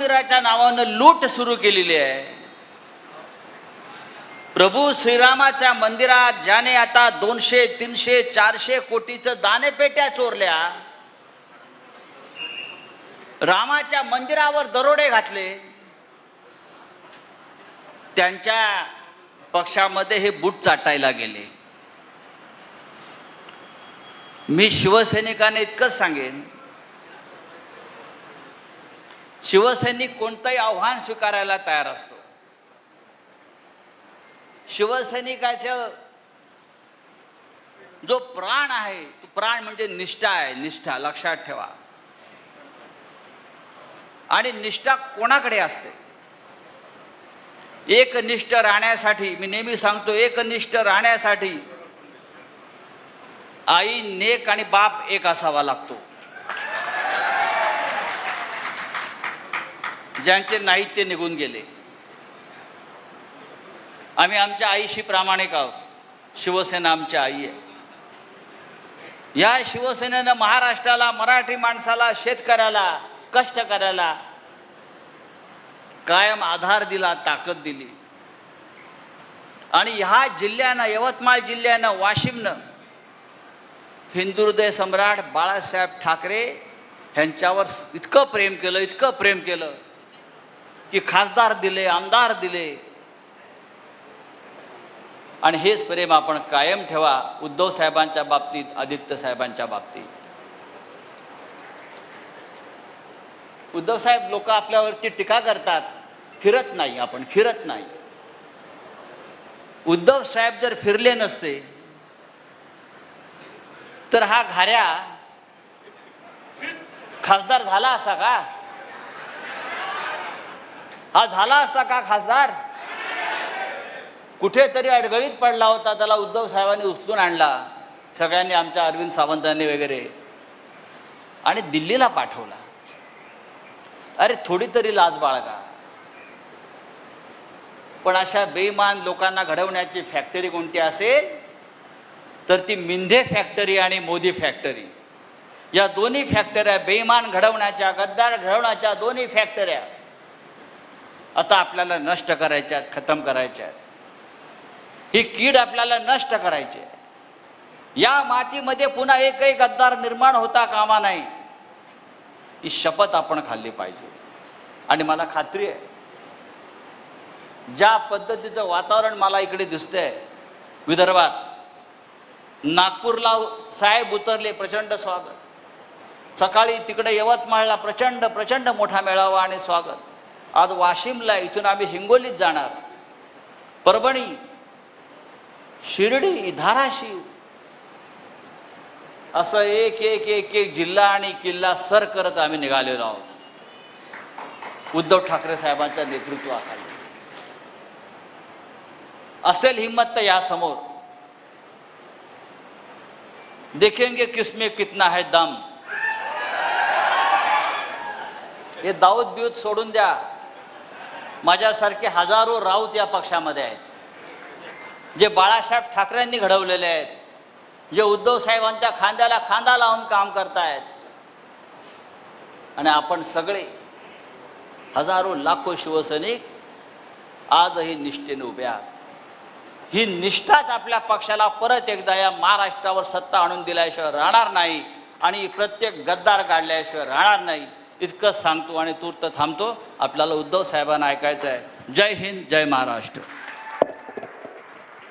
मंदिराच्या नावानं लूट सुरू केलेली आहे। प्रभू श्रीरामाच्या मंदिरात ज्याने आता 200, 300, 400 कोटीचं दानपेट्या चोरल्या, रामाच्या मंदिरावर दरोडे घातले, त्यांच्या पक्षामध्ये हे बूट चाटायला गेले। मी शिवसैनिकांना इतकंच सांगेन, शिवसैनिक कोणतंही आव्हान स्वीकारायला तयार असतो। शिवसैनिकाचा जो प्राण आहे तो प्राण म्हणजे निष्ठा आहे। निष्ठा लक्षात ठेवा। आणि निष्ठा कोणाकडे असते? एकनिष्ठ राहण्यासाठी, मी नेहमी सांगतो, एकनिष्ठ राहण्यासाठी आई नेक आणि बाप एक असावा लागतो। ज्यांचे नाहीत ते निघून गेले। आम्ही आमच्या आईशी प्रामाणिक आहोत। शिवसेना आमची आई आहे। या शिवसेनेनं महाराष्ट्राला, मराठी माणसाला, शेतकऱ्याला, कष्टकऱ्याला कायम आधार दिला, ताकद दिली। आणि ह्या जिल्ह्यानं, यवतमाळ जिल्ह्यानं, वाशिमनं हिंदुहृदय सम्राट बाळासाहेब ठाकरे यांच्यावर इतकं प्रेम केलं, इतकं प्रेम केलं की खासदार दिले, आमदार दिले। आणि हेच प्रेम आपण कायम ठेवा उद्धव साहेबांच्या बाबतीत, आदित्य साहेबांच्या बाबतीत। उद्धव साहेब लोक आपल्यावरती टीका करतात, फिरत नाही, आपण फिरत नाही। उद्धव साहेब जर फिरले नसते तर हा घाऱ्या खासदार झाला असता का? हा झाला असता का खासदार? कुठेतरी अडगळीत पडला होता, त्याला उद्धव साहेबांनी उचलून आणला, सगळ्यांनी, आमच्या अरविंद सावंतांनी वगैरे, आणि दिल्लीला पाठवला। अरे थोडी तरी लाज बाळगा। पण अशा बेईमान लोकांना घडवण्याची फॅक्टरी कोणती असेल तर ती मिंधे फॅक्टरी आणि मोदी फॅक्टरी। या दोन्ही फॅक्टऱ्या, बेईमान घडवण्याच्या, गद्दार घडवण्याच्या दोन्ही फॅक्टऱ्या आता आपल्याला नष्ट करायच्या आहेत, खतम करायच्या आहेत। ही कीड आपल्याला नष्ट करायची आहे। या मातीमध्ये पुन्हा एकही गद्दार निर्माण होता कामा नाही, ही शपथ आपण खाल्ली पाहिजे। आणि मला खात्री आहे, ज्या पद्धतीचं वातावरण मला इकडे दिसतंय विदर्भात, नागपूरला साहेब उतरले, प्रचंड स्वागत। सकाळी तिकडे यवतमाळला प्रचंड मोठा मेळावा आणि स्वागत। आज वाशिमला, इथून आम्ही हिंगोलीत जाणार, परभणी, शिर्डी, धाराशिव, असं एक एक एक एक जिल्हा आणि किल्ला सर करत आम्ही निघालेलो आहोत उद्धव ठाकरे साहेबांच्या नेतृत्वाखाली। असेल हिम्मत तर या समोर देखेंगे किसमें कितना है दम। हे दाऊद बिऊद सोडून द्या। माझ्यासारखे हजारो राऊत या पक्षामध्ये आहेत, जे बाळासाहेब ठाकरेंनी घडवलेले आहेत, जे उद्धव साहेबांच्या खांद्याला खांदा लावून काम करतायत। आणि आपण सगळे हजारो लाखो शिवसैनिक आजही निष्ठेने उभे आहात। ही निष्ठाच आपल्या पक्षाला परत एकदा या महाराष्ट्रावर सत्ता आणून दिल्याशिवाय राहणार नाही, आणि प्रत्येक गद्दार काढल्याशिवाय राहणार नाही। इतकंच सांगतो आणि तूर्त थांबतो। आपल्याला उद्धव साहेबांना ऐकायचं आहे। जय हिंद, जय महाराष्ट्र।